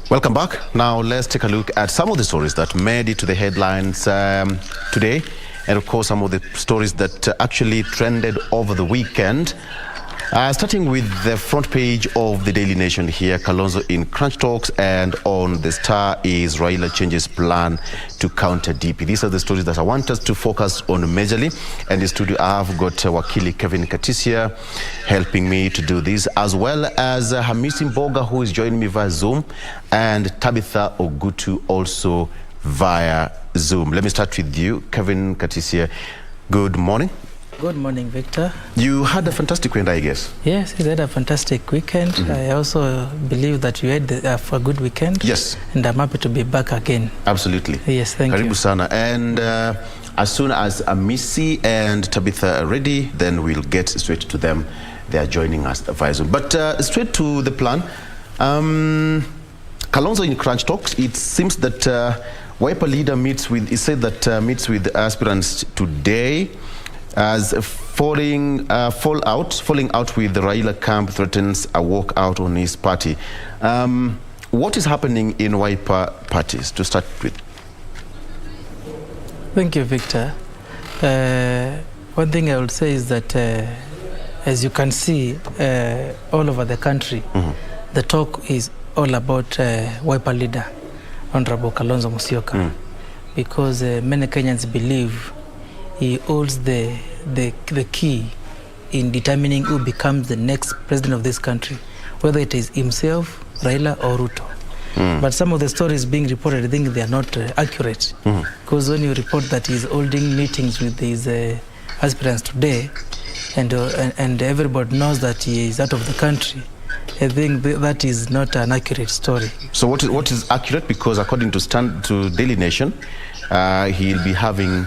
Welcome back. Now let's take a look at some of the stories that made it to the headlines today, and of course some of the stories that actually trended over the weekend. Starting with the front page of the Daily Nation here, Kalonzo in Crunch Talks, and on the Star is Raila changes plan to counter DP. These are the stories that I want us to focus on majorly. And in the studio, I've got Wakili Katisya helping me to do this, as well as Hamisi Mboga, who is joining me via Zoom, and Tabitha Ogutu also via Zoom. Let me start with you, Katisya. Good morning. Good morning, Victor. You had a fantastic weekend, I guess. Yes, I had a fantastic weekend. I also believe that you had a good weekend. Yes. And I'm happy to be back again. Absolutely. Yes, thank you. Karibu sana. And as soon as Hamisi and Tabitha are ready, then we'll get straight to them. They are joining us via Zoom. But straight to the plan. Kalonzo in Crunch Talks, it seems that Wiper leader meets with aspirants today, as falling out with the Raila camp threatens a walkout on his party. What is happening in Wiper parties, to start with? Thank you, Victor. One thing I would say is that, as you can see, all over the country, the talk is all about Wiper leader, Honorable Kalonzo Musyoka, because many Kenyans believe he holds the key in determining who becomes the next president of this country, whether it is himself, Raila, or Ruto. But some of the stories being reported, I think they are not accurate. Because when you report that he's holding meetings with these aspirants today, and everybody knows that he is out of the country, I think that is not an accurate story. So what is accurate? Because according to Daily Nation, he'll be having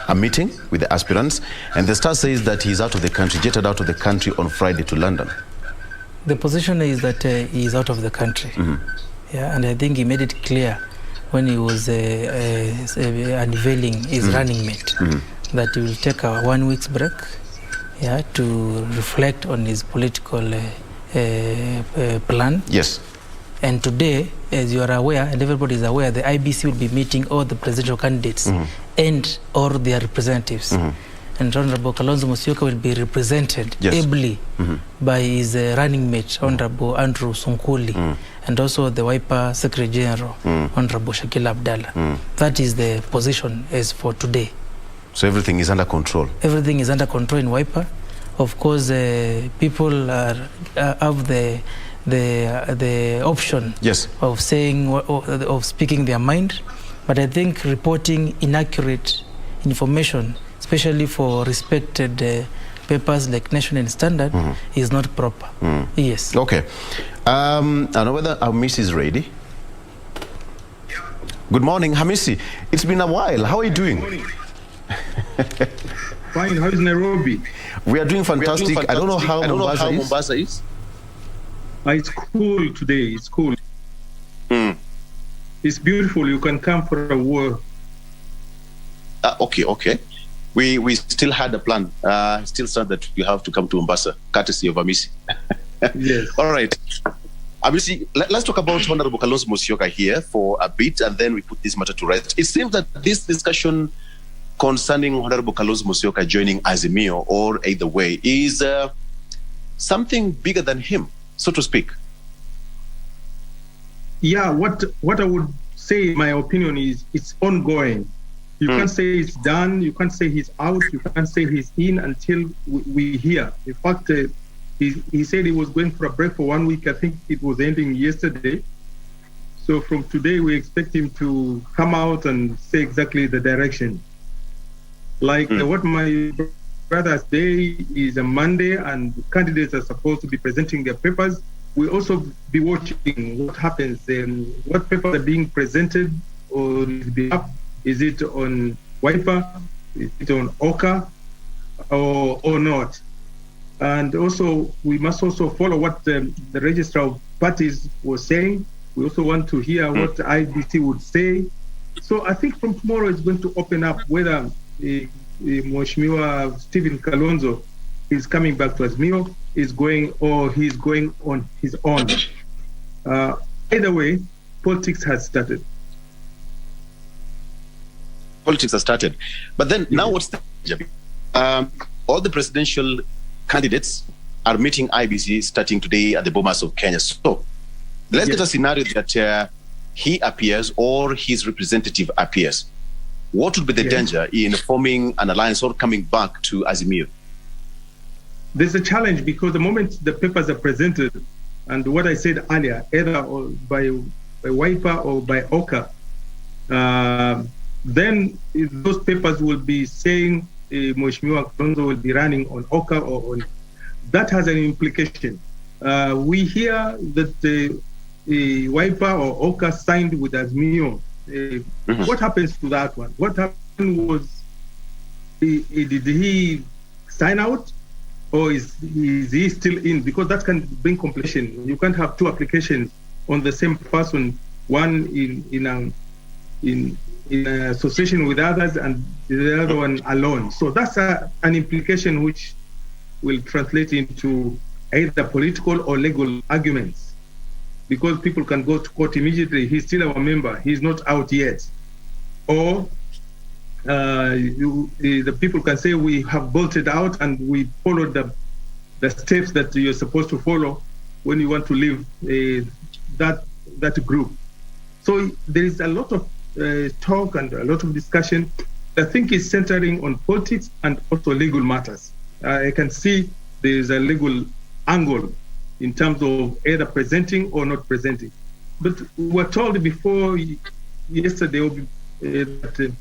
a meeting with the aspirants, and the Star says that he's out of the country, jetted out of the country on Friday to London. The position is that he is out of the country. Yeah, and I think he made it clear when he was unveiling his running mate that he will take a 1 week's break, yeah, to reflect on his political plan. Yes. And today, as you are aware, and everybody is aware, the IBC will be meeting all the presidential candidates and or their representatives. And Honorable Kalonzo Musyoka will be represented ably by his running mate, Honorable Andrew Sunkuli, and also the Wiper Secretary General, Honorable Shakil Abdallah. That is the position as for today. So everything is under control? Everything is under control in Wiper. Of course, people have the option of saying, of speaking their mind, but I think reporting inaccurate information, especially for respected papers like Nation and Standard, is not proper. Yes. Okay. I know whether Hamisi is ready. Good morning, Hamisi. It's been a while. How are you doing? Fine. How is Nairobi? We are doing fantastic. I don't know how Mombasa is. It's cool today. It's cool. It's beautiful. You can come for a walk. Okay. We still had a plan. Still said that you have to come to Mombasa, courtesy of Hamisi. Yes. All right. Hamisi, let's talk about Honorable Kalonzo Musyoka here for a bit, and then we put this matter to rest. It seems that this discussion concerning Honorable Kalonzo Musyoka joining Azimio, or either way, is something bigger than him, so to speak. Yeah, what I would say, in my opinion, is it's ongoing. You can't say it's done. You can't say he's out. You can't say he's in until we hear. In fact, he said he was going for a break for 1 week. I think it was ending yesterday. So from today, we expect him to come out and say exactly the direction. Like what my brother said is a Monday, and candidates are supposed to be presenting their papers. We'll also be watching what happens, what papers are being presented on his behalf. Is it on Wiper? Is it on Oka? Or not? And also, we must also follow what the registrar of parties was saying. We also want to hear what IBC would say. So I think from tomorrow it's going to open up whether Mheshimiwa Stephen Kalonzo is coming back to Azimio, he's going on his own. Either way, politics has started. Politics has started. But then now what's the all the presidential candidates are meeting IBC starting today at the Bomas of Kenya. So let's get a scenario that he appears or his representative appears. What would be the danger in forming an alliance or coming back to Azimio? There's a challenge because the moment the papers are presented, and what I said earlier, either by Wiper or by Oka, then those papers will be saying Mheshimiwa Kalonzo will be running on Oka or on. That has an implication. We hear that Wiper or Oka signed with Azimio. What happens to that one? What happened was, did he sign out, or is he still in? Because that can bring complication. You can't have two applications on the same person, one in association with others and the other one alone. So that's an implication which will translate into either political or legal arguments, because people can go to court immediately. He's still our member. He's not out yet. Or the people can say we have bolted out and we followed the steps that you're supposed to follow when you want to leave that group. So there is a lot of talk and a lot of discussion. I think is centering on politics and also legal matters. I can see there is a legal angle in terms of either presenting or not presenting. But we were told before yesterday that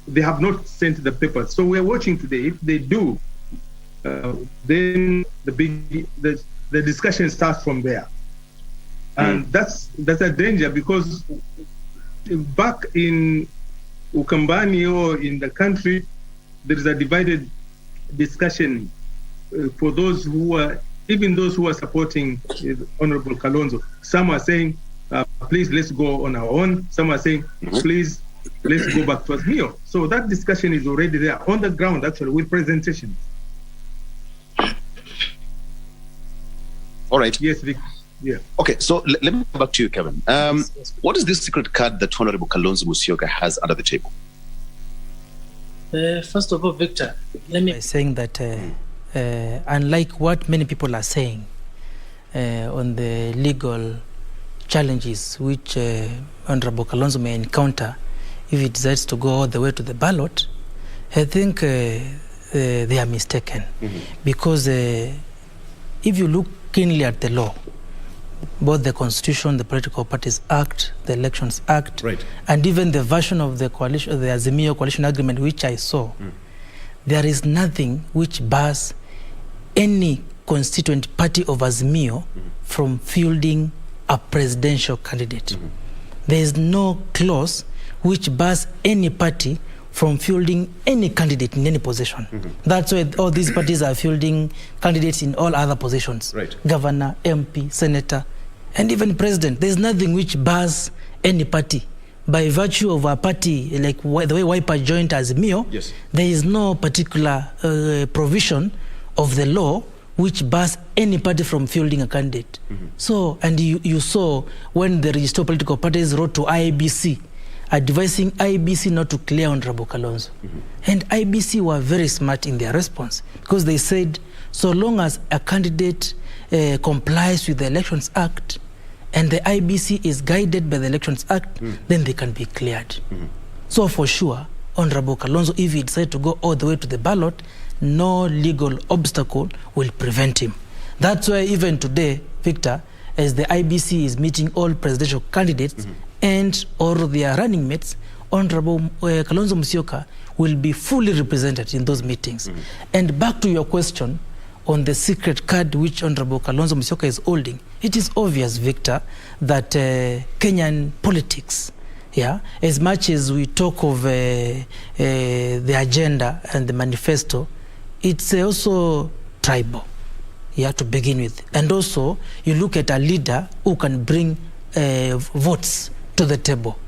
they have not sent the papers. So we are watching today. If they do, then the discussion starts from there. And that's a danger, because back in Ukambani or in the country, there is a divided discussion for those who are, even those who are supporting Honorable Kalonzo. Some are saying, please, let's go on our own. Some are saying, please, let's go back to Azimio. So that discussion is already there on the ground, actually, with presentations. All right. Yes, Vic. Yeah. Okay, so let me come back to you, Kevin. What is this secret card that Honorable Kalonzo Musyoka has under the table? First of all, Victor, let me saying that unlike what many people are saying on the legal challenges which Honorable Kalonzo may encounter if he decides to go all the way to the ballot, I think they are mistaken. Because if you look keenly at the law, both the Constitution, the Political Parties Act, the Elections Act, and even the version of the coalition, the Azimio Coalition Agreement, which I saw, there is nothing which bars any constituent party of Azimio from fielding a presidential candidate. There is no clause which bars any party from fielding any candidate in any position. That's why all these parties are fielding candidates in all other positions. Governor, MP, senator, and even president. There's nothing which bars any party. By virtue of a party, like the way Wiper joined Azimio, there is no particular provision of the law which bars any party from fielding a candidate. So, and you saw when the registered political parties wrote to IBC, advising IBC not to clear Honorable Kalonzo. And IBC were very smart in their response, because they said, so long as a candidate complies with the Elections Act and the IBC is guided by the Elections Act, then they can be cleared. So for sure, Honorable Kalonzo, if he decides to go all the way to the ballot, no legal obstacle will prevent him. That's why even today, Victor, as the IBC is meeting all presidential candidates and or their running mates, Honorable Kalonzo Musyoka will be fully represented in those meetings. And back to your question on the secret card which Honorable Kalonzo Musyoka is holding, it is obvious, Victor, that Kenyan politics, as much as we talk of the agenda and the manifesto, it's also tribal, to begin with. And also, you look at a leader who can bring votes to the table.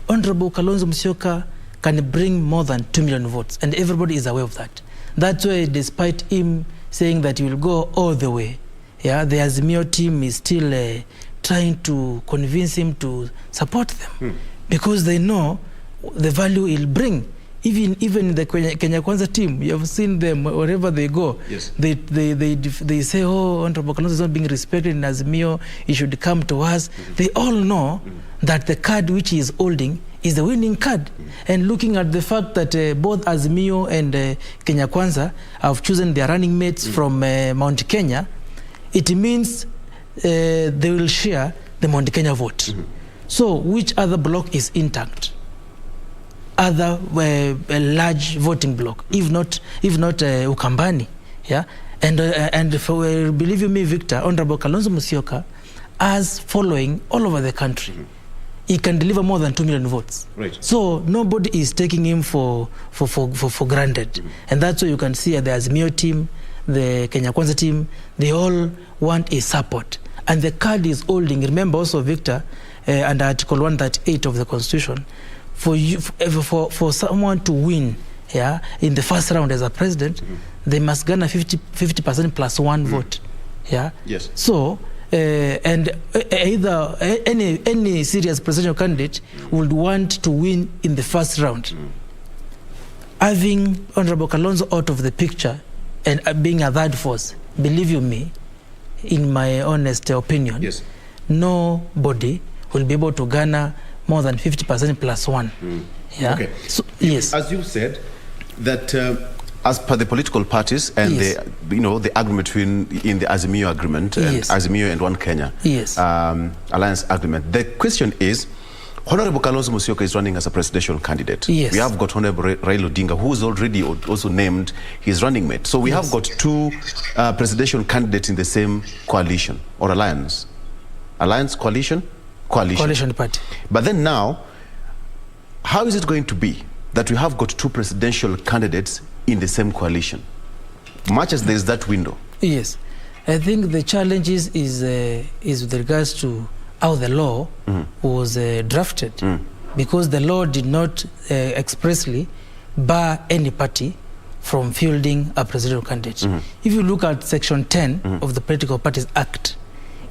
Honorable Kalonzo Musyoka can bring more than 2 million votes, and everybody is aware of that. That's why, despite him saying that he will go all the way, the Azimio team is still trying to convince him to support them because they know the value he'll bring. Even the Kenya Kwanza team, you have seen them wherever they go. Yes. They say, oh, Honorable Kalonzo is not being respected in Azimio, he should come to us. They all know that the card which he is holding is the winning card. And looking at the fact that both Azimio and Kenya Kwanza have chosen their running mates from Mount Kenya, it means they will share the Mount Kenya vote. So which other block is intact? Other a large voting block, if not Ukambani, yeah, and for, believe you me, Victor, Honorable Kalonzo Musyoka, as following all over the country, he can deliver more than 2 million votes. Right. So nobody is taking him for granted, and that's why you can see the Azimio team, the Kenya Kwanza team, they all want a support, and the card is holding. Remember also, Victor, under Article 138 of the Constitution. For someone to win, yeah, in the first round as a president, they must garner 50% plus one vote, yeah. Yes. So and either any serious presidential candidate would want to win in the first round. Having Honorable Kalonzo out of the picture and being a third force, believe you me, in my honest opinion, yes, nobody will be able to garner more than 50% plus one. Yeah. Okay. So, yes. As you said, that as per the political parties and yes, the agreement in the Azimio agreement and yes, Azimio and One Kenya, yes, alliance agreement. The question is, Honorable Kalonzo Musyoka is running as a presidential candidate. Yes. We have got Honorable Raila Odinga, who is already also named his running mate. So we yes, have got two presidential candidates in the same coalition or alliance. Alliance, coalition? Coalition party. But then now, how is it going to be that we have got two presidential candidates in the same coalition, much as there is that window? Yes, I think the challenge is with regards to how the law was drafted, because the law did not expressly bar any party from fielding a presidential candidate. If you look at Section 10 of the Political Parties Act,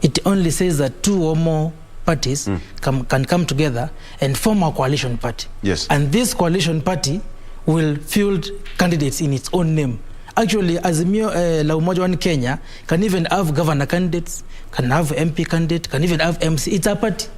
it only says that two or more parties can come together and form a coalition party. Yes. And this coalition party will field candidates in its own name. Actually, Azimio la Umoja One Kenya can even have governor candidates, can have MP candidate, can even have MC. It's a party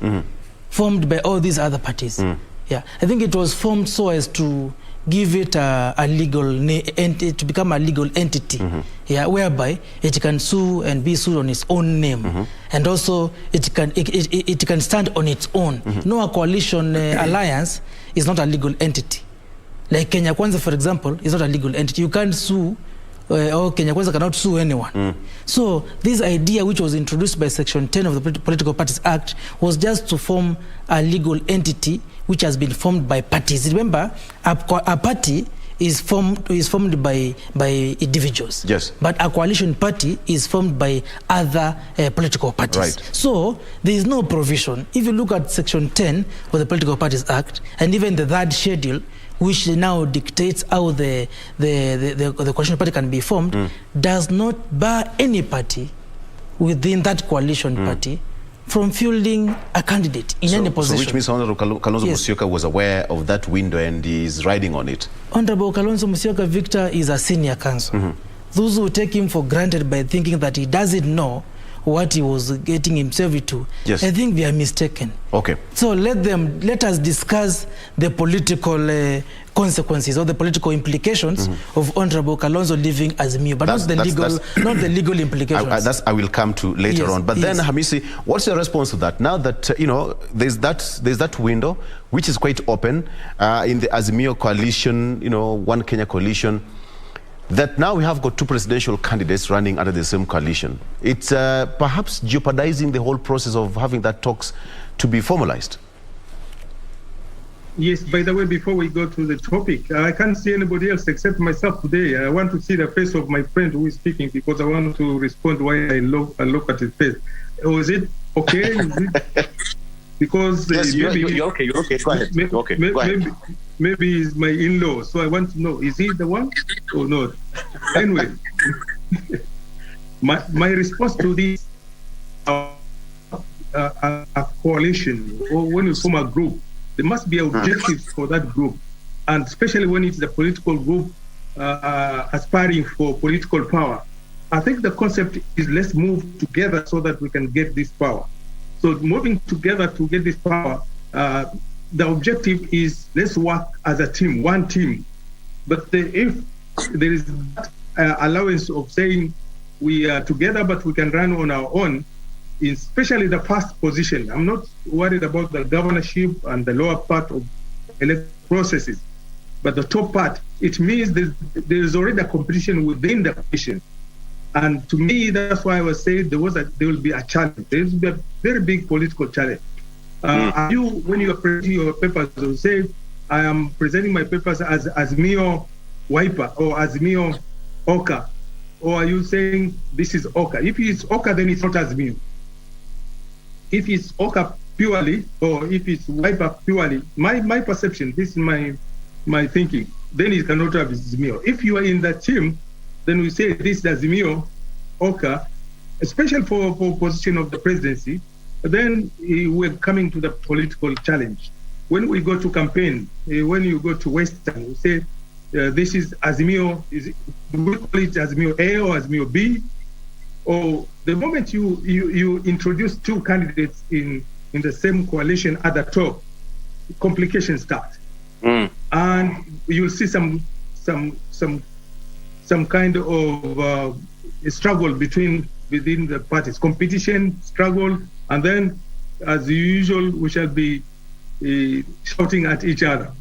formed by all these other parties. Yeah, I think it was formed so as to give it a legal entity, to become a legal entity, yeah, whereby it can sue and be sued on its own name, and also it can stand on its own. No, a coalition alliance is not a legal entity. Like Kenya Kwanza, for example, is not a legal entity. You can't sue, or Kenya Kwanza cannot sue anyone. So this idea, which was introduced by Section 10 of the Political Parties Act, was just to form a legal entity which has been formed by parties. Remember, a party is formed by individuals. Yes. But a coalition party is formed by other political parties. Right. So there is no provision. If you look at Section 10 of the Political Parties Act, and even the third schedule, which now dictates how the coalition party can be formed, does not bar any party within that coalition party from fielding a candidate in any position. So which means Honorable Kalonzo Musyoka was aware of that window and is riding on it. Honorable Kalonzo Musyoka, Victor, is a senior counsel. Those who take him for granted by thinking that he doesn't know what he was getting himself into, yes, I think they are mistaken. Okay. So let us discuss the political consequences or the political implications of Honorable Kalonzo leaving Azimio, but not the legal implications. I will come to later on. But then, Hamisi, what's your response to that? Now that there's that window which is quite open in the Azimio coalition, One Kenya coalition, that now we have got two presidential candidates running under the same coalition. It's perhaps jeopardizing the whole process of having that talks to be formalized. Yes, by the way, before we go to the topic, I can't see anybody else except myself today. I want to see the face of my friend who is speaking because I want to respond why I look at his face. Oh, is it okay? Is it? Because yes, you're okay. You're okay. Go ahead. Go ahead. Maybe he's my in-law, so I want to know, is he the one or not? Anyway, my response to this, a coalition or when you form a group, there must be objectives for that group. And especially when it's a political group aspiring for political power. I think the concept is let's move together so that we can get this power. So moving together to get this power, the objective is let's work as a team, one team. But if there is that allowance of saying we are together but we can run on our own, especially the first position, I'm not worried about the governorship and the lower part of electoral processes. But the top part, it means there is already a competition within the coalition. And to me, that's why I was saying there will be a challenge. There will be a very big political challenge. When you are presenting your papers, you say, I am presenting my papers as Azimio Wiper or Azimio Oka. Or are you saying this is Oka? If it's Oka, then it's not Azimio. If it's Oka purely, or if it's Wiper purely, my perception, this is my thinking, then it cannot have Azimio. If you are in that team, then we say this is Azimio Oka, especially for position of the presidency, then we're coming to the political challenge. When we go to campaign, when you go to Western, we say this is Azimio, we call it Azimio A or Azimio B, or the moment you introduce two candidates in the same coalition at the top, complications start. And you'll see some kind of struggle within the parties, competition, struggle, and then, as usual, we shall be shouting at each other.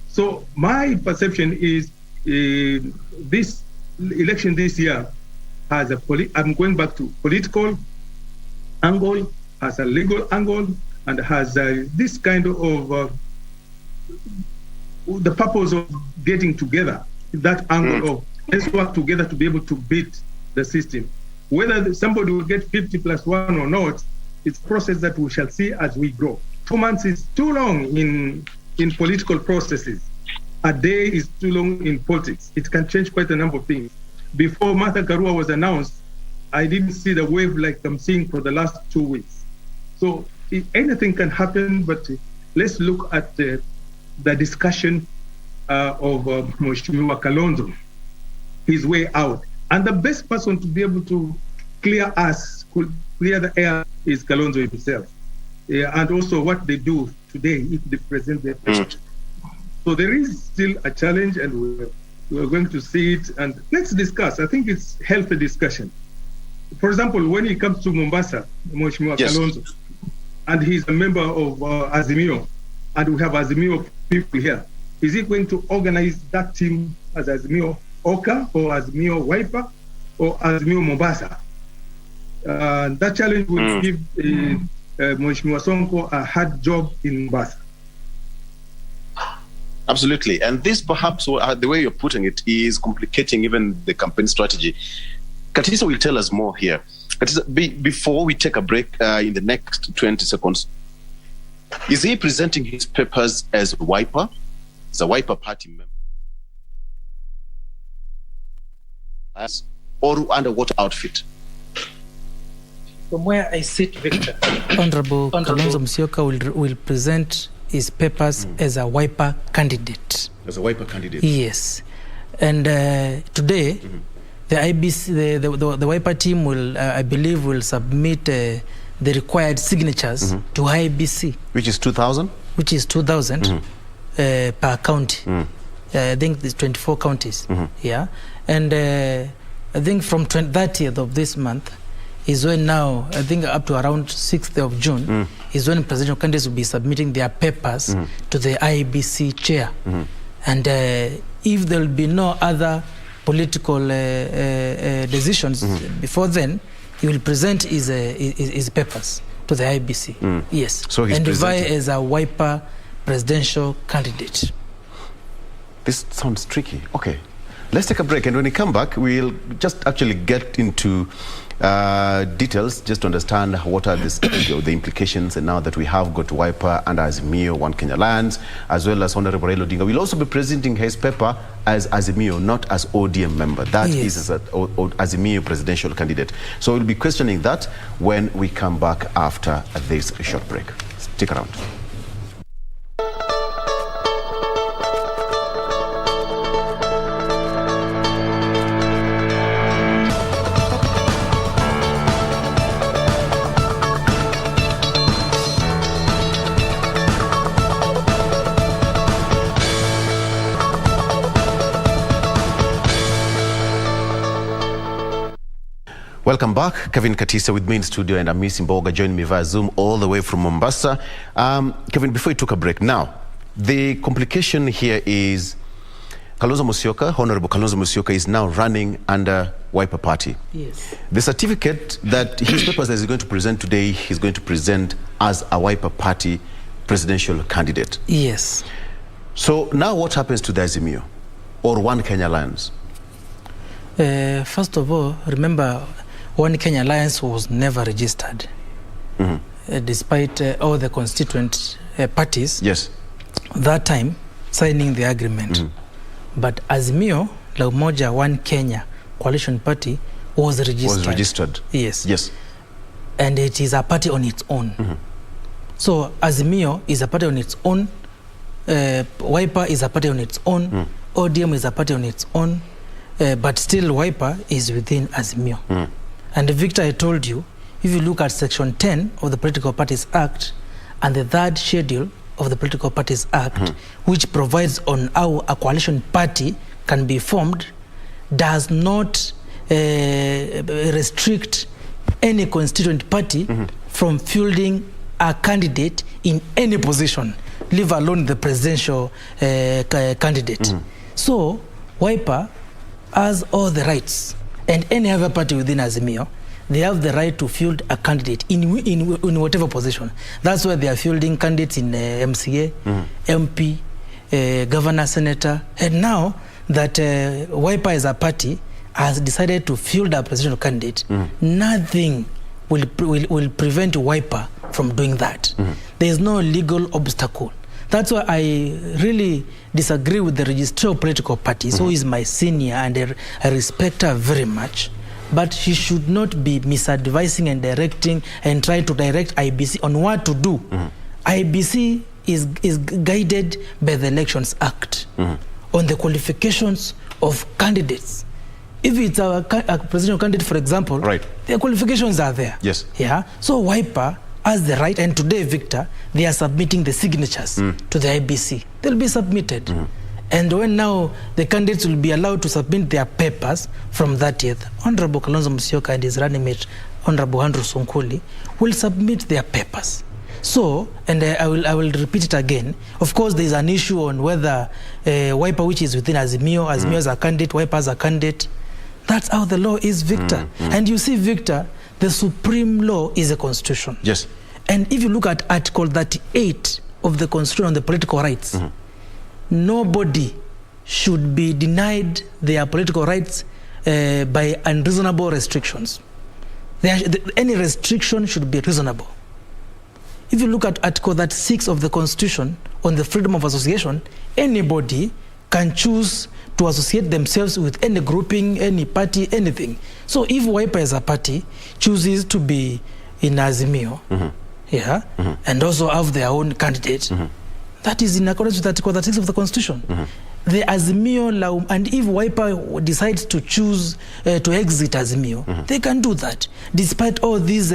So my perception is this election this year has I'm going back to political angle, has a legal angle, and has this kind of the purpose of getting together, that angle of let's work together to be able to beat the system. Whether somebody will get 50+1 or not, it's a process that we shall see as we grow. 2 months is too long in political processes. A day is too long in politics. It can change quite a number of things. Before Martha Karua was announced, I didn't see the wave like I'm seeing for the last 2 weeks. So anything can happen, but let's look at the discussion of Mheshimiwa Kalonzo, his way out. And the best person to be able to clear the air is Kalonzo himself. And also what they do today if they present their message. So there is still a challenge, and we're going to see it. And let's discuss. I think it's healthy discussion. For example, when it comes to Mombasa, Mheshimiwa Kalonzo, and he's a member of Azimio, and we have Azimio people here, is he going to organize that team as Azimio Oka or Azimio Wiper or Azimio Mombasa? That challenge will give Mheshimiwa Sonko a hard job in Mombasa. Absolutely. And this perhaps, the way you're putting it, is complicating even the campaign strategy. Katisya will tell us more here. Katisya, before we take a break in the next 20 seconds, is he presenting his papers as Wiper, as a Wiper party member? Or under what outfit? From where I sit, Victor, Honorable Kalonzo Musyoka will present his papers as a Wiper candidate. As a Wiper candidate? Yes. And today, the IBC, the Wiper team will, I believe, will submit the required signatures to IBC. Which is 2,000? Which is 2,000 per county. I think there's 24 counties. Yeah. And I think from 30th of this month is when now, I think up to around 6th of June, is when presidential candidates will be submitting their papers to the IBC chair. And if there will be no other political decisions before then, he will present his papers to the IBC. Yes. So he's and vie as a Wiper presidential candidate. This sounds tricky. Okay. Let's take a break, and when we come back, we'll just actually get into details just to understand what are the implications, and now that we have got Wiper and Azimio, One Kenya Alliance, as well as Honorable Raila Odinga will also be presenting his paper as Azimio, not as ODM member. That is as Azimio presidential candidate. So we'll be questioning that when we come back after this short break. Stick around. Welcome back. Kevin Katisya with me in studio, and Hamisi Mboga joining me via Zoom all the way from Mombasa. Kevin, before we took a break, now, the complication here is Kalonzo Musyoka, Honorable Kalonzo Musyoka, is now running under Wiper Party. Yes. The certificate that his papers that he's going to present today, he's going to present as a Wiper Party presidential candidate. Yes. So now what happens to the Azimio or One Kenya Alliance? First of all, remember, One Kenya Alliance was never registered, despite all the constituent parties that time signing the agreement. But Azimio, La Umoja One Kenya Coalition Party was registered. Yes. And it is a party on its own. So Azimio is a party on its own, Wiper is a party on its own, ODM is a party on its own, but still Wiper is within Azimio. And Victor, I told you, if you look at Section 10 of the Political Parties Act and the third schedule of the Political Parties Act, which provides on how a coalition party can be formed, does not restrict any constituent party from fielding a candidate in any position, leave alone the presidential candidate. So Wiper has all the rights, and any other party within Azimio, they have the right to field a candidate in whatever position. That's why they are fielding candidates in MCA, MP, governor, senator. And now that Wiper as a party has decided to field a presidential candidate, nothing will prevent Wiper from doing that. There is no legal obstacle. That's why I really disagree with the registrar of political parties, who is my senior, and I respect her very much. But she should not be misadvising and directing and trying to direct IBC on what to do. IBC is guided by the Elections Act on the qualifications of candidates. If it's a presidential candidate, for example, their qualifications are there. Yeah. So Wiper has the right, and today, Victor, they are submitting the signatures to the IBC. They'll be submitted. And when now the candidates will be allowed to submit their papers from 30th, Honorable Kalonzo Musyoka and his running mate, Honorable Andrew Sonkoli, will submit their papers. So, and I will repeat it again, of course there is an issue on whether Wiper, which is within Azimio, as a candidate, Wiper as a candidate. That's how the law is, Victor. And you see, Victor, the supreme law is a constitution. And if you look at Article 38 of the Constitution on the political rights, nobody should be denied their political rights by unreasonable restrictions. Any restriction should be reasonable. If you look at Article 36 of the Constitution on the freedom of association, anybody can choose to associate themselves with any grouping, any party, anything. So if Wiper as a party chooses to be in Azimio, and also have their own candidate, that is in accordance with Article 36 of the Constitution. The Azimio, and if Wiper decides to choose to exit Azimio, they can do that. Despite all these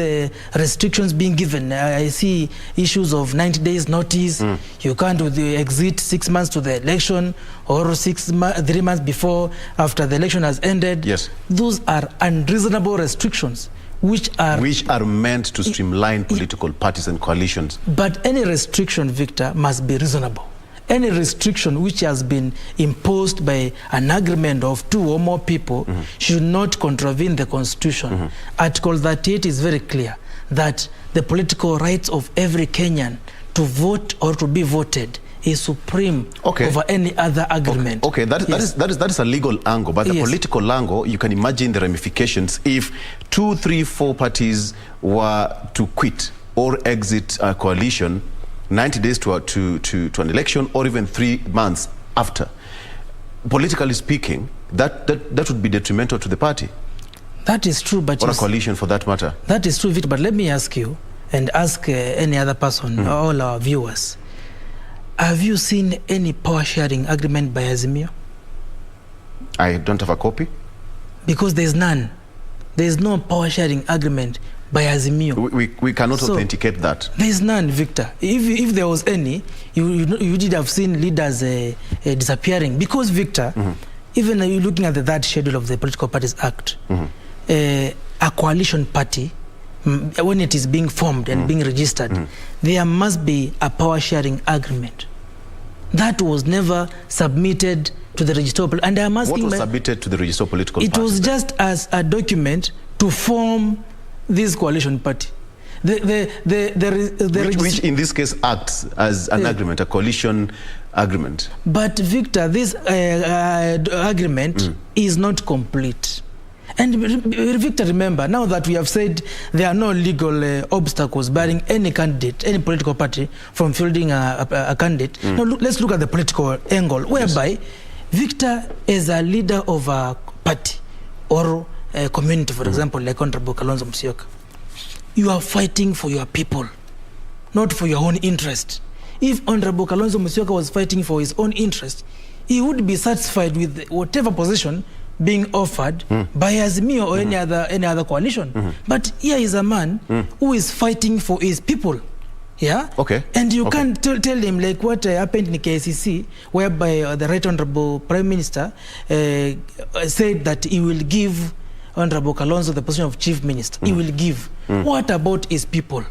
restrictions being given, I see issues of 90 days notice. You can't exit 6 months to the election, or 3 months before, after the election has ended. Those are unreasonable restrictions, which are meant to streamline political parties and coalitions. But any restriction, Victor, must be reasonable. Any restriction which has been imposed by an agreement of 2 or more people should not contravene the Constitution. Article 38 is very clear that the political rights of every Kenyan to vote or to be voted is supreme over any other agreement. Okay, that is a legal angle, but the political angle, you can imagine the ramifications if 2, 3, 4 parties were to quit or exit a coalition 90 days to an election, or even 3 months after. Politically speaking, that would be detrimental to the party. That is true, but or a coalition for that matter. That is true, Victor, but let me ask you, and ask any other person, all our viewers, have you seen any power-sharing agreement by Azimio? I don't have a copy. Because there's none. There's no power-sharing agreement by Azimio. We cannot authenticate that. There's none, Victor. If there was any, you did have seen leaders disappearing. Because, Victor, even you looking at the third schedule of the Political Parties Act, a coalition party, when it is being formed and being registered, there must be a power-sharing agreement. That was never submitted to the register. And I'm asking, what was submitted to the register political party? It was just as a document to form this coalition party. Which in this case acts as an agreement, a coalition agreement. But Victor, this agreement is not complete. And Victor, remember, now that we have said there are no legal obstacles barring any candidate, any political party from fielding a candidate, now let's look at the political angle, whereby Victor is a leader of a party or a community, for example, like Honorable Kalonzo Musyoka. You are fighting for your people, not for your own interest. If Honorable Kalonzo Musyoka was fighting for his own interest, he would be satisfied with whatever position being offered by Azimio or any other coalition. But here is a man who is fighting for his people. Yeah? Okay. And you can't tell him like what happened in the KCC, whereby the Right Honorable Prime Minister said that he will give Honorable Kalonzo the position of Chief Minister. He will give. What about his people?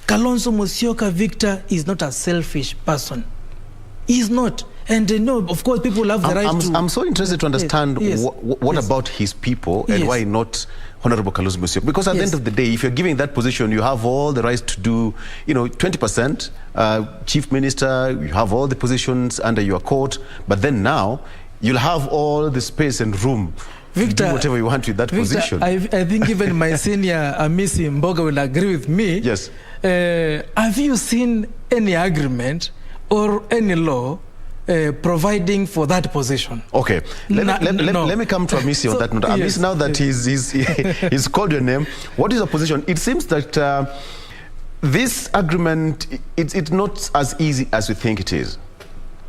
Kalonzo Musyoka, Victor, is not a selfish person. He's not. And no, of course, people have the right to... I'm so interested to understand what about his people and why not Honorable Kalonzo Musyoka? Because at the end of the day, if you're giving that position, you have all the rights to do, 20% Chief Minister, you have all the positions under your court, but then now you'll have all the space and room Victor, to do whatever you want with that position. I think even my senior Hamisi Mboga will agree with me. Yes. Have you seen any agreement or any law providing for that position? Okay, let me come to Hamisi on that note. Hamisi, now that he's called your name, what is the position? It seems that this agreement, it's not as easy as we think it is.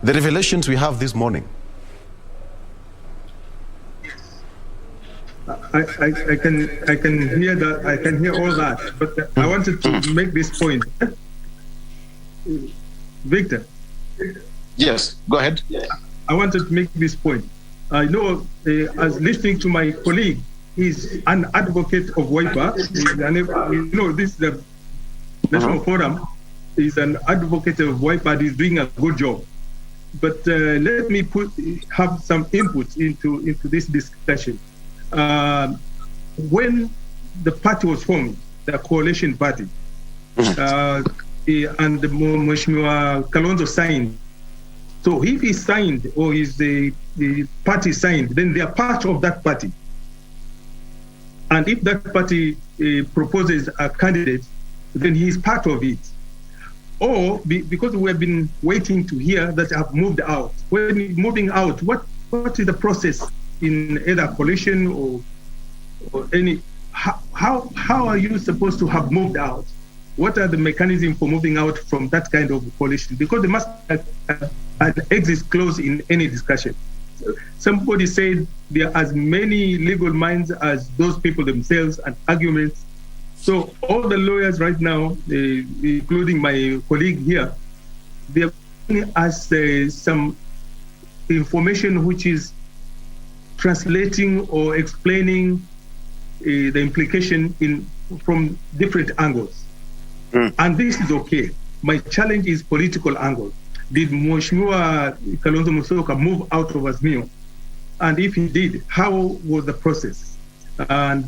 The revelations we have this morning. I can hear that. I can hear all that, but I wanted to make this point. Victor. Yes, go ahead. I wanted to make this point. I know, as listening to my colleague, he's an advocate of WIPA. This is the National Forum. He's an advocate of WIPA. He's doing a good job. But let me have some input into this discussion. When the party was formed, the coalition party, and the Mheshimiwa Kalonzo signed. So if he signed or the party signed, then they are part of that party. And if that party proposes a candidate, then he is part of it. Or because we have been waiting to hear that have moved out. When moving out, what is the process in either coalition or any? How are you supposed to have moved out? What are the mechanisms for moving out from that kind of coalition? Because there must have an exit clause in any discussion. Somebody said there are as many legal minds as those people themselves and arguments. So all the lawyers right now, including my colleague here, they're giving us some information which is translating or explaining the implication from different angles. And this is okay. My challenge is political angle. Did Mheshimiwa Kalonzo Musyoka move out of Azimio? And if he did, how was the process? And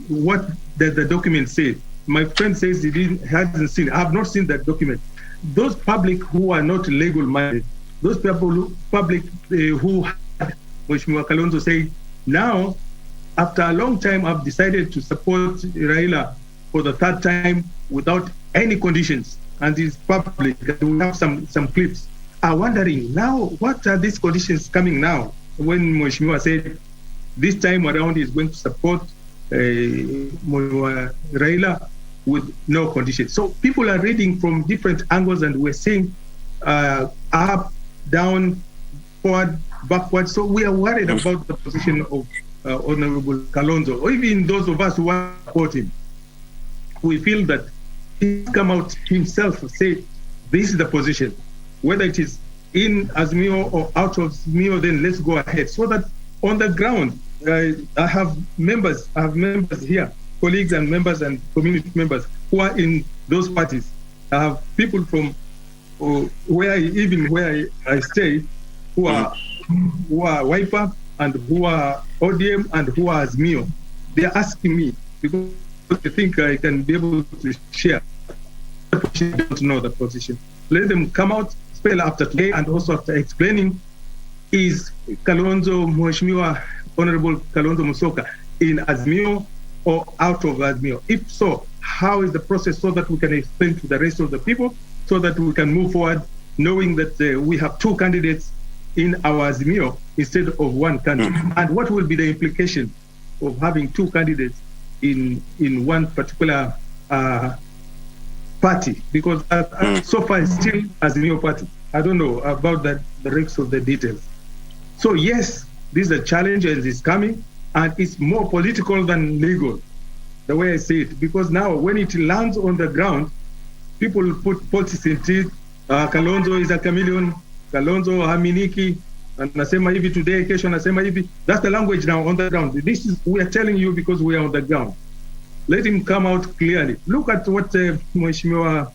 what does the document say? My friend says he hasn't seen. I have not seen that document. those public who are not legal-minded, those people, public who had Mheshimiwa Kalonzo say, now, after a long time, I've decided to support Raila for the third time without any conditions, and it's public. We have some clips. Are wondering now, what are these conditions coming now? When Mheshimiwa said this time around he's going to support Raila with no conditions. So people are reading from different angles, and we're seeing up, down, forward, backward. So we are worried about the position of Honorable Kalonzo, or even those of us who support him. We feel that he come out himself and say, this is the position. Whether it is in Azimio or out of Azimio, then let's go ahead. So that on the ground, I have members here, colleagues and members and community members who are in those parties. I have people from where I stay who are Wiper and who are ODM and who are Azimio. They are asking me because they think I can be able to share. They don't know the position. Let them come out, spell after today, and also after explaining, is Mheshimiwa Honorable Kalonzo Musyoka in Azimio or out of Azimio? If so, how is the process so that we can explain to the rest of the people so that we can move forward knowing that we have two candidates in our Azimio instead of one candidate? And what will be the implication of having two candidates in one particular party? Because so far it's still Azimio party. I don't know about the rest of the details. So yes, this is a challenge and it's coming, and it's more political than legal, the way I see it. Because now when it lands on the ground, people put politics in it. Kalonzo is a chameleon, Kalonzo haminiki, nasema hivi today, kesho nasema hivi. That's the language now on the ground. This is, we are telling you because we are on the ground. Let him come out clearly. Look at what Mheshimiwa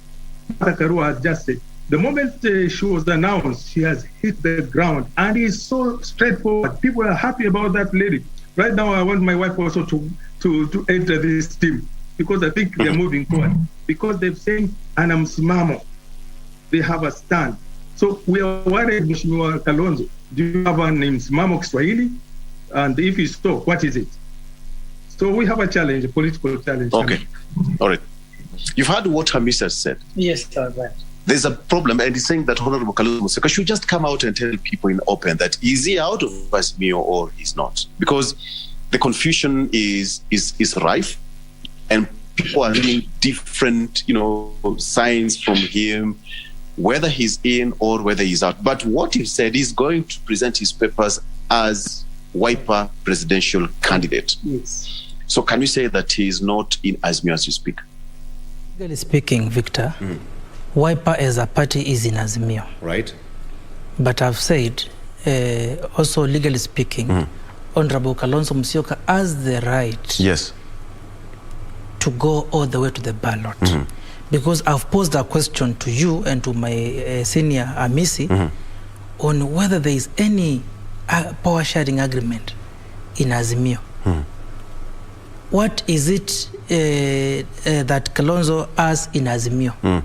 Karua has just said. The moment she was announced, she has hit the ground, and it's so straightforward. People are happy about that lady. Right now, I want my wife also to enter this team because I think they're moving forward. Because they've saying ana msimamo, they have a stand. So we are worried, Mheshimiwa Kalonzo. Do you have a msimamo Kiswahili? And if it's so, what is it? So we have a challenge, a political challenge. Okay, all right. You've heard what Hamisi has said. Yes, right. There's a problem, and he's saying that Honorable Kalonzo Musyoka should just come out and tell people in open that is he out of Azimio or he's not, because the confusion is rife, and people are reading different, signs from him, whether he's in or whether he's out. But what he said, he's going to present his papers as Wiper presidential candidate. Yes. So can you say that he is not in Azimio as you speak? Legally speaking, Victor, Wiper as a party is in Azimio. Right. But I've said, also legally speaking, Honorable Kalonzo Musyoka has the right to go all the way to the ballot. Because I've posed a question to you and to my senior Hamisi on whether there is any power sharing agreement in Azimio. What is it that Kalonzo has in Azimio?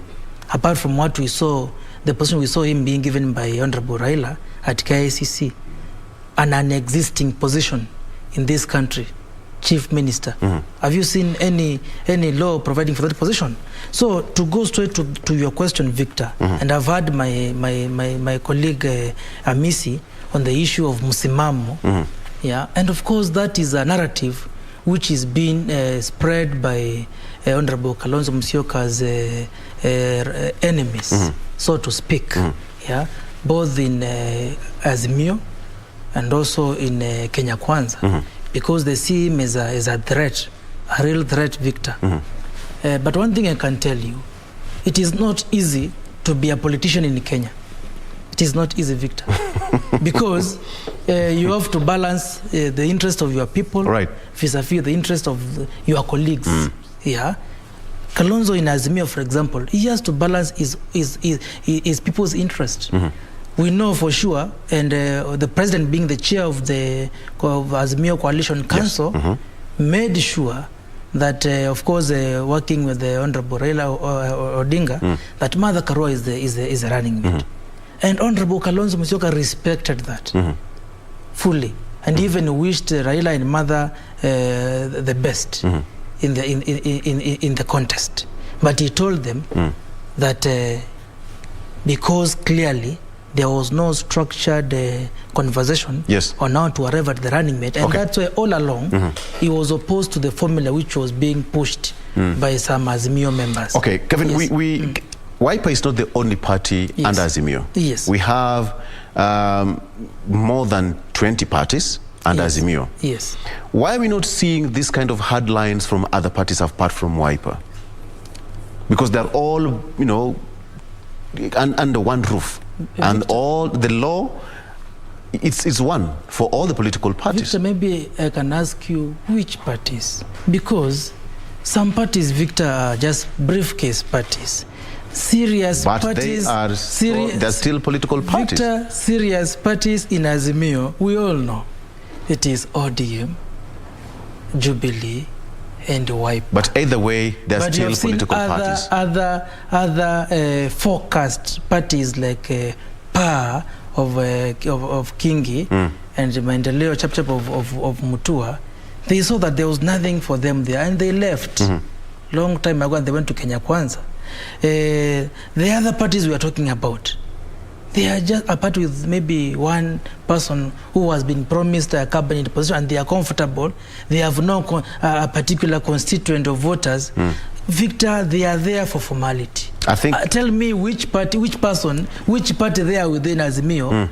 Apart from what we saw, the position we saw him being given by Honorable Raila at KICC, an existing position in this country, Chief Minister. Have you seen any law providing for that position? So to go straight to your question, Victor, and I've had my colleague Hamisi on the issue of Musimamo, and of course that is a narrative which is being spread by Honorable Kalonzo Musyoka's enemies, so to speak, both in Azimio and also in Kenya Kwanza, because they see him as a threat, a real threat, Victor. But one thing I can tell you, it is not easy to be a politician in Kenya. It is not easy, Victor, because you have to balance the interest of your people vis-a-vis the interest of your colleagues. Kalonzo in Azimio, for example, he has to balance his people's interest. We know for sure, and the president being the chair of the Azimio Coalition Council made sure that, of course, working with the Honorable Raila Odinga, that Martha Karua is the running mate. And Honorable Kalonzo Musyoka respected that fully, and even wished Raila and Martha the best in the contest. But he told them that because clearly there was no structured conversation on how to arrive at the running mate, and that's why all along he was opposed to the formula which was being pushed by some Azimio members. Okay, Kevin, Wiper is not the only party under Azimio. Yes. We have more than 20 parties under Azimio. Yes. Why are we not seeing this kind of hard lines from other parties apart from Wiper? Because they're all, you know, under one roof. And all the law, it's one for all the political parties. Victor, maybe I can ask you which parties? Because some parties, Victor, are just briefcase parties. Serious parties, they're still political parties. Victor, serious parties in Azimio, we all know. It is ODM, Jubilee, and Wiper. But either way, they're still political parties. Other forecast parties like PA of Kingi and Maendeleo Chapchap of Mutua, they saw that there was nothing for them there, and they left long time ago, and they went to Kenya Kwanza. The other parties we are talking about, they are just a party with maybe one person who has been promised a cabinet position, and they are comfortable. They have no a particular constituent of voters. Victor, they are there for formality. I think. Tell me which party, which party there within Azimio,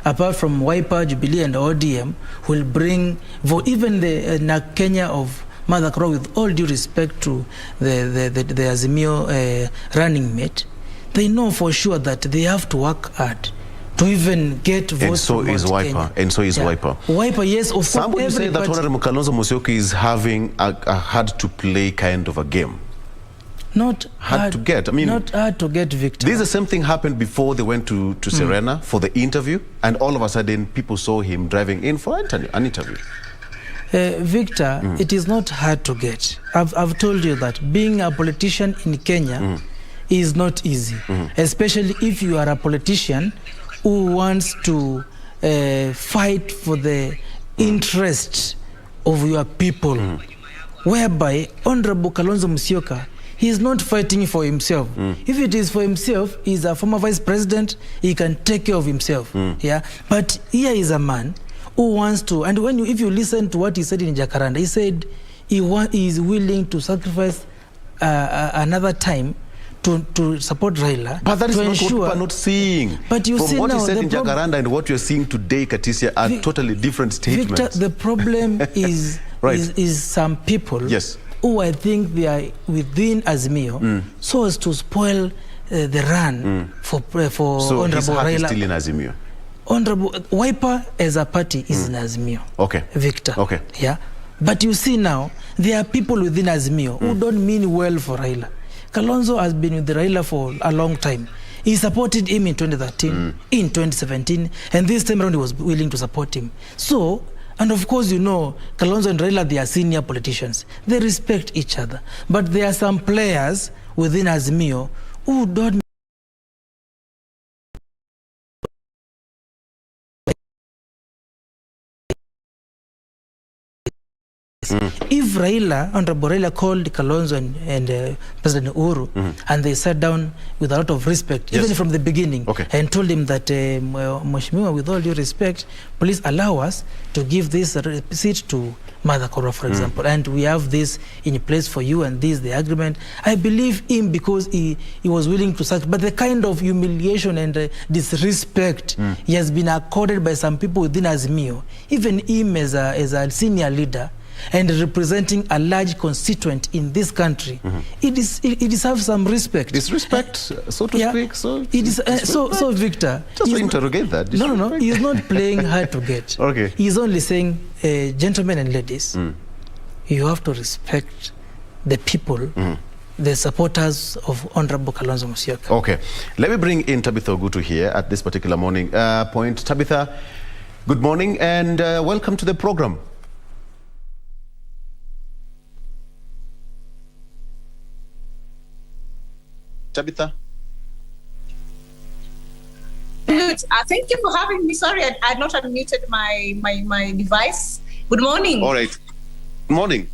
apart from Wiper, Jubilee, and ODM, will bring vote. Even the Kenya of Martha Karua, with all due respect to the Azimio running mate, they know for sure that they have to work hard to even get votes. And so is Wiper. And so is Wiper. Wiper, yes, of course. Some would say that Honorable Kalonzo Musyoka is having a hard-to-play kind of a game. Not hard to get. I mean, not hard to get, Victor. This is the same thing happened before they went to Serena for the interview, and all of a sudden people saw him driving in for an interview. Victor, it is not hard to get. I've told you that being a politician in Kenya is not easy, especially if you are a politician who wants to fight for the interest of your people, whereby Honorable Kalonzo Musyoka, he is not fighting for himself. If it is for himself, he's a former vice president, he can take care of himself. But here is a man who wants to, and if you listen to what he said in Jacaranda, he said he is willing to sacrifice another time to support Raila. But that is not what people are not seeing. But you From see what now, he said in Jacaranda and what you're seeing today, Katisya, are totally different statements. Victor, the problem is some people who I think they are within Azimio so as to spoil the run for so Honorable his heart Raila. Is still in Azimio. Honorable Wiper as a party is in Azimio. Okay. Victor. Okay. Yeah. But you see now, there are people within Azimio who don't mean well for Raila. Kalonzo has been with Raila for a long time. He supported him in 2013, in 2017, and this time around he was willing to support him. So, and of course, you know, Kalonzo and Raila, they are senior politicians. They respect each other. But there are some players within Azimio who don't If Raila, Honorable Raila called Kalonzo and President Uhuru, and they sat down with a lot of respect, even from the beginning, and told him that, Mheshimiwa, with all due respect, please allow us to give this seat to Martha Karua, for example, and we have this in place for you, and this is the agreement. I believe him because he was willing to sacrifice, but the kind of humiliation and disrespect he has been accorded by some people within Azimio, even him as a senior leader, and representing a large constituent in this country, it deserves some respect. Disrespect, so to speak. So it is so Victor. Just to interrogate that. No. He's not playing hard to get. Okay. He's only saying, gentlemen and ladies, you have to respect the people, the supporters of Honorable Kalonzo Musyoka. Okay. Let me bring in Tabitha Ogutu here at this particular morning point. Tabitha, good morning and welcome to the program. Tabitha? Thank you for having me. Sorry, I had not unmuted my device. Good morning. All right. Good morning.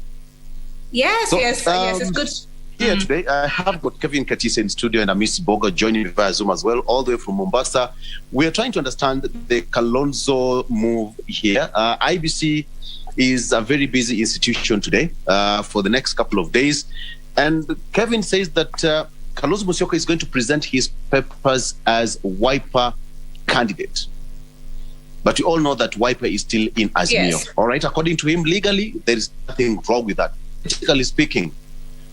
Yes, yes, it's good. Here today, I have got Kevin Katisya in studio and Hamisi Mboga joining me via Zoom as well, all the way from Mombasa. We are trying to understand the Kalonzo move here. IBC is a very busy institution today for the next couple of days. And Kevin says that Kalonzo Musyoka is going to present his papers as Wiper candidate. But we all know that Wiper is still in Azimio. Yes. All right. According to him, legally, there is nothing wrong with that. Politically speaking,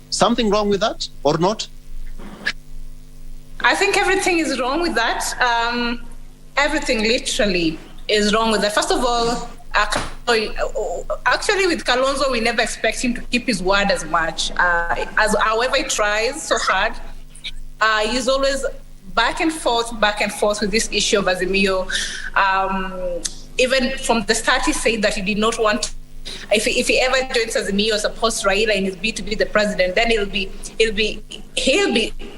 something wrong with that or not? I think everything is wrong with that. Everything literally is wrong with that. First of all, actually with Kalonzo, we never expect him to keep his word as much. However he tries so hard, he's always back and forth with this issue of Azimio. Even from the start, he said that he did not want. If he ever joins Azimio as a post Raila in his bid to be the president, then he'll be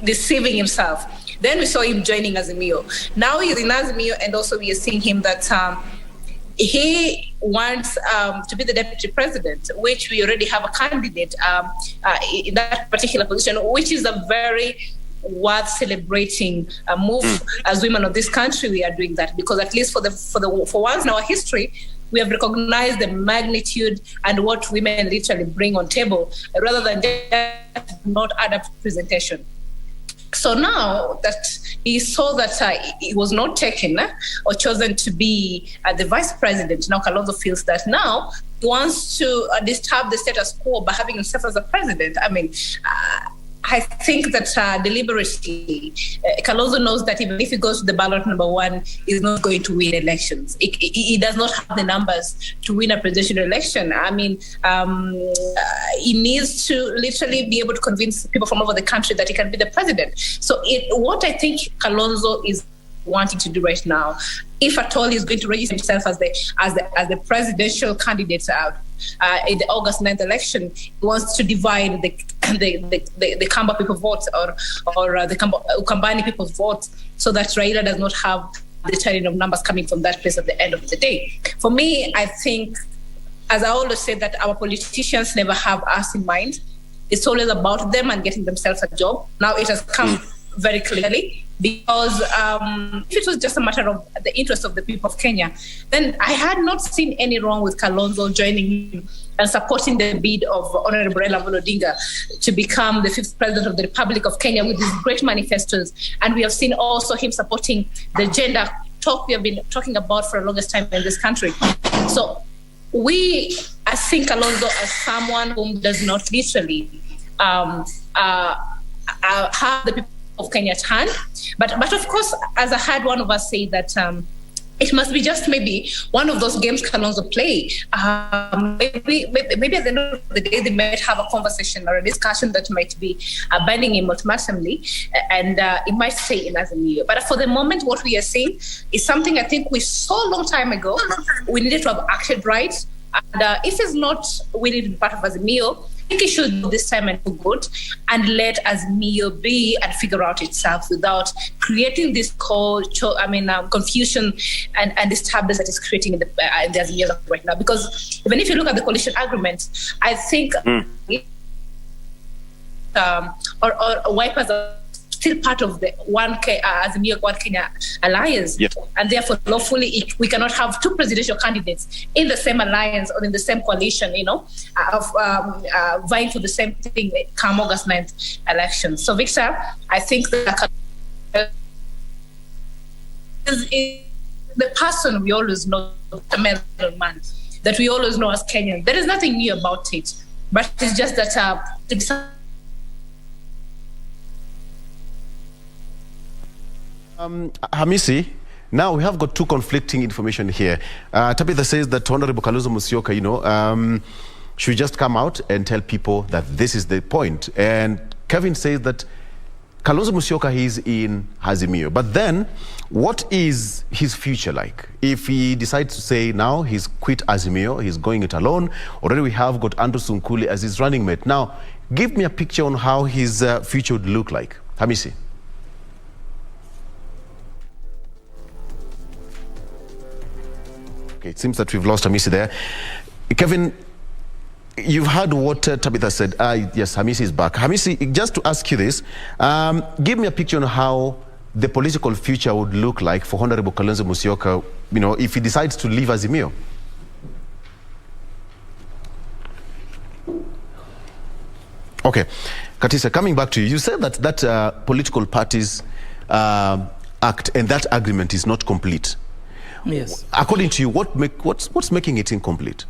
deceiving himself. Then we saw him joining Azimio. Now he's in Azimio, and also we are seeing him that he wants to be the deputy president, which we already have a candidate in that particular position, which is a very worth celebrating move. As women of this country, we are doing that because at least for once in our history, we have recognized the magnitude and what women literally bring on table, rather than just not add presentation. So now that he saw that he was not taken or chosen to be the vice president, now Kalonzo feels that now he wants to disturb the status quo by having himself as a president. I mean, I think that deliberately, Kalonzo knows that even if he goes to the ballot number one, he's not going to win elections. He does not have the numbers to win a presidential election. I mean, he needs to literally be able to convince people from over the country that he can be the president. So what I think Kalonzo is wanting to do right now, if at all he's going to register himself as the presidential candidate in the August 9th election, he wants to divide the Kamba people vote or the Ukambani people's vote, so that Raila does not have the turning of numbers coming from that place at the end of the day. For me, I think, as I always say, that our politicians never have us in mind. It's always about them and getting themselves a job. Now it has come very clearly, because if it was just a matter of the interest of the people of Kenya, then I had not seen any wrong with Kalonzo joining him and supporting the bid of Honorable Raila Odinga to become the 5th president of the Republic of Kenya with these great manifestos. And we have seen also him supporting the gender talk we have been talking about for the longest time in this country. So I think Kalonzo as someone whom does not literally have the people of Kenya at hand. But of course, as I heard one of us say that it must be just maybe one of those games Kalonzo play. Maybe at the end of the day, they might have a conversation or a discussion that might be banning him ultimately, and it might stay in Azimio. But for the moment, what we are seeing is something I think we saw a long time ago. We needed to have acted right. And if he's not willing to be part of Azimio, I think he should this time and for good and let Azimio be and figure out itself without creating this confusion and disturbance that is creating in the Azimio right now. Because even if you look at the coalition agreement, I think or wipers are still part of the Azimio One Kenya alliance, and therefore lawfully we cannot have two presidential candidates in the same alliance or in the same coalition, vying for the same thing come August 9th election. So Victor, I think that is the person we always know, the middleman that we always know as Kenyan. There is nothing new about it, but it's just that Hamisi, now we have got two conflicting information here. Tabitha says that Honorable Kalonzo Musyoka, should just come out and tell people that this is the point. And Kevin says that Kalonzo Musyoka is in Azimio. But then, what is his future like? If he decides to say now he's quit Azimio, he's going it alone, already we have got Andrew Sunkuli as his running mate. Now, give me a picture on how his future would look like. Hamisi. Okay, it seems that we've lost Hamisi there. Kevin, you've heard what Tabitha said. Yes, Hamisi is back. Hamisi, just to ask you this, give me a picture on how the political future would look like for Honorable Kalonzo Musyoka, if he decides to leave Azimio. Okay, Katisya, coming back to you, you said that political parties act and that agreement is not complete. Yes. According to you, what's making it incomplete?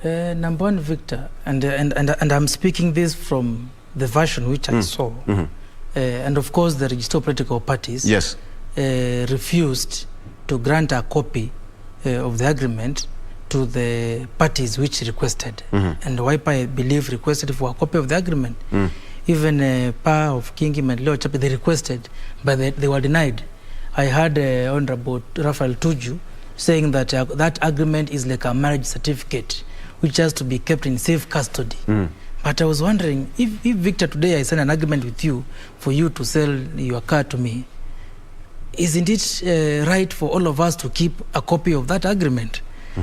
Number one, Victor, and I'm speaking this from the version which I saw, and of course the registered political parties refused to grant a copy of the agreement to the parties which requested, and Wiper, I believe, requested for a copy of the agreement. Even Pa of Kingdom and Leo Chapi, they requested, but they were denied. I heard Honorable Raphael Tuju saying that that agreement is like a marriage certificate, which has to be kept in safe custody. But I was wondering, if Victor, today I sign an agreement with you for you to sell your car to me, isn't it right for all of us to keep a copy of that agreement?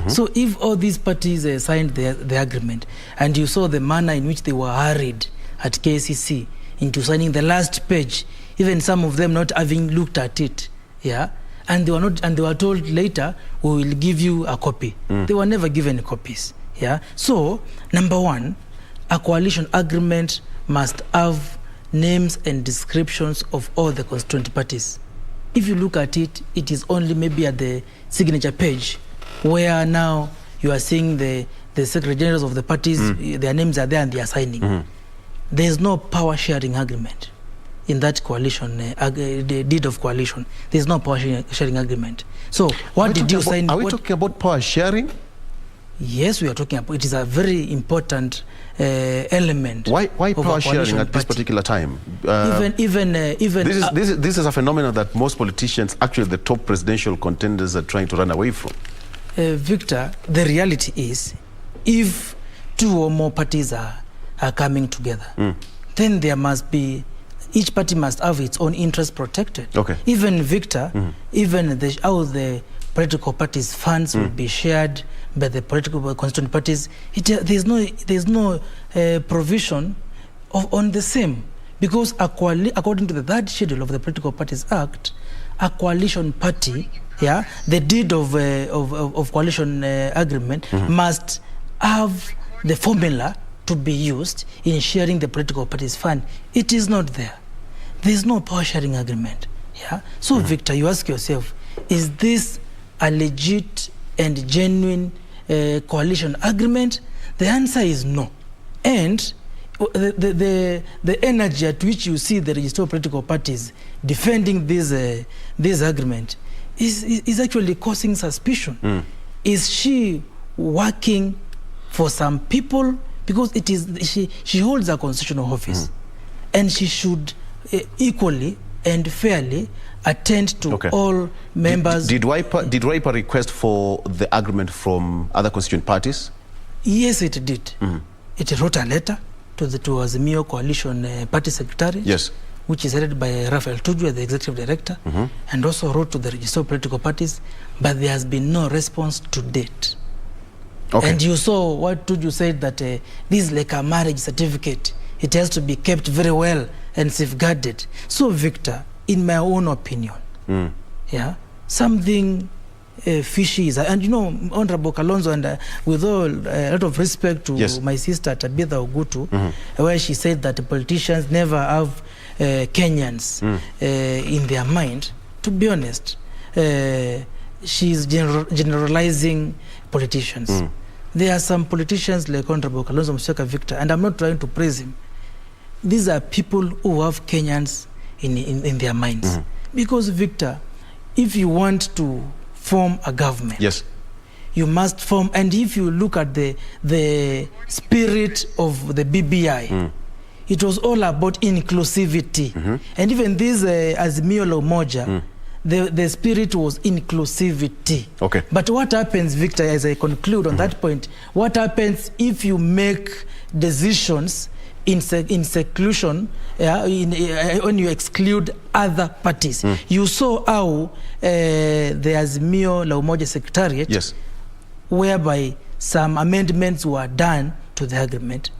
So if all these parties signed the agreement, and you saw the manner in which they were hurried at KCC into signing the last page, even some of them not having looked at it, and they were told later, we will give you a copy. They were never given copies. So number one, a coalition agreement must have names and descriptions of all the constituent parties. If you look at it, it is only maybe at the signature page where now you are seeing the secretary generals of the parties, their names are there and they are signing. There is no power sharing agreement in that coalition, the deed of coalition. There is no power sharing agreement. So what did you sign? Are we talking about power sharing? Yes, we are talking about. It is a very important element. Why power sharing at this particular time? This is a phenomenon that most politicians, actually the top presidential contenders, are trying to run away from. Victor, the reality is, if two or more parties are coming together, then there must be, each party must have its own interest protected. Okay. Even Victor, even how the political parties' funds will be shared by the political constituent parties, there's no provision on the same, because according to the third schedule of the Political Parties Act, a coalition party, the deed of coalition agreement must have the formula to be used in sharing the political parties' fund. It is not there. There is no power sharing agreement. So Victor, you ask yourself, is this a legit and genuine coalition agreement? The answer is no. And the energy at which you see the registered political parties defending this agreement is actually causing suspicion. Is she working for some people? Because it is she holds a constitutional office, and she should equally and fairly attend to all members. Did Wiper request for the agreement from other constituent parties? Yes, it did. It wrote a letter to the Azimio Coalition Party Secretary, which is headed by Raphael Tuju, the Executive Director, and also wrote to the registered political parties, but there has been no response to date. And you saw what Tuju said, that this is like a marriage certificate. It has to be kept very well and safeguarded. So, Victor, in my own opinion, something fishy is, and Honorable Kalonzo, and with all a lot of respect to my sister Tabitha Ogutu, where she said that politicians never have Kenyans in their mind. To be honest, she's generalizing politicians. There are some politicians like Honorable Kalonzo Musyoka, Victor, and I'm not trying to praise him. These are people who have Kenyans in their minds. Because, Victor, if you want to form a government, you must form, and if you look at the spirit of the BBI, it was all about inclusivity. And even this Azimio la Umoja, the spirit was inclusivity. But what happens, Victor, as I conclude on that point, what happens if you make decisions in seclusion, when you exclude other parties. You saw how the Azimio La Umoja Secretariat, yes, whereby some amendments were done to the agreement,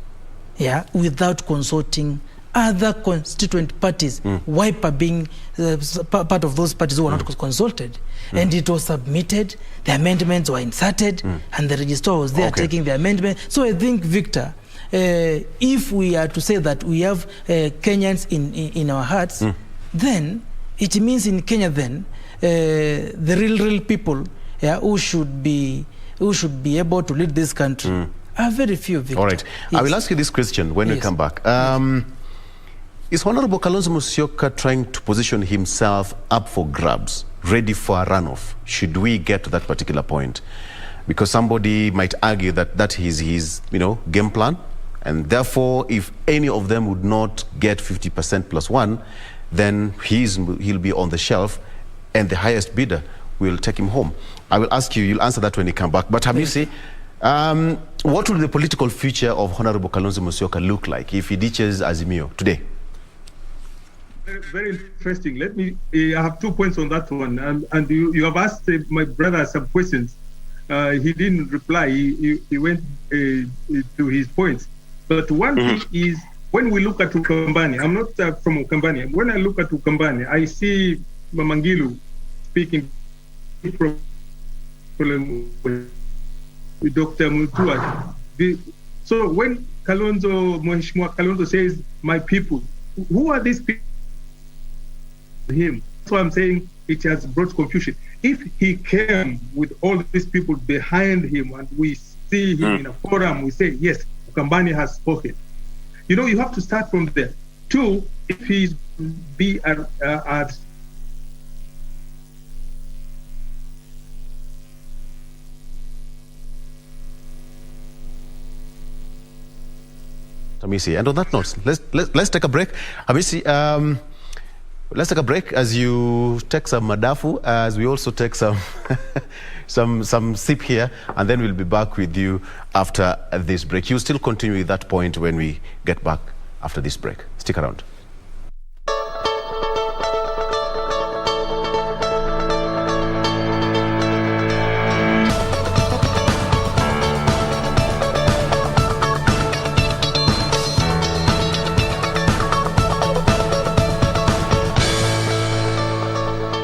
without consulting other constituent parties, Wiper being part of those parties who were not consulted. And it was submitted, the amendments were inserted, and the registrar was there taking the amendment. So I think, Victor, if we are to say that we have Kenyans in our hearts, then it means in Kenya then the real people who should be able to lead this country are very few, Victor. All right. I will ask you this question when we come back. Is Honorable Kalonzo Musyoka trying to position himself up for grabs, ready for a runoff, should we get to that particular point? Because somebody might argue that that is his game plan, and therefore if any of them would not get 50% plus one, then he'll be on the shelf and the highest bidder will take him home. I will ask you, you'll answer that when you come back. But Hamisi, what will the political future of Honorable Kalonzo Musyoka look like if he ditches Azimio today? Very, very interesting. Let me, I have 2 points on that one. And you have asked my brother some questions. He didn't reply. He went to his points. But one thing is, when we look at Ukambani, I'm not from Ukambani. When I look at Ukambani, I see Mamangilu speaking from Dr. Mutua. So when Mheshimiwa Kalonzo says, my people, who are these people? Him. So I'm saying it has brought confusion. If he came with all these people behind him and we see him in a forum, we say, yes, Ukambani has spoken. You have to start from there. Two, if he's be Hamisi, and on that note, let's take a break. Hamisi, let's take a break as you take some madafu, as we also take some some sip here, and then we'll be back with you after this break. You still continue with that point when we get back after this break. Stick around.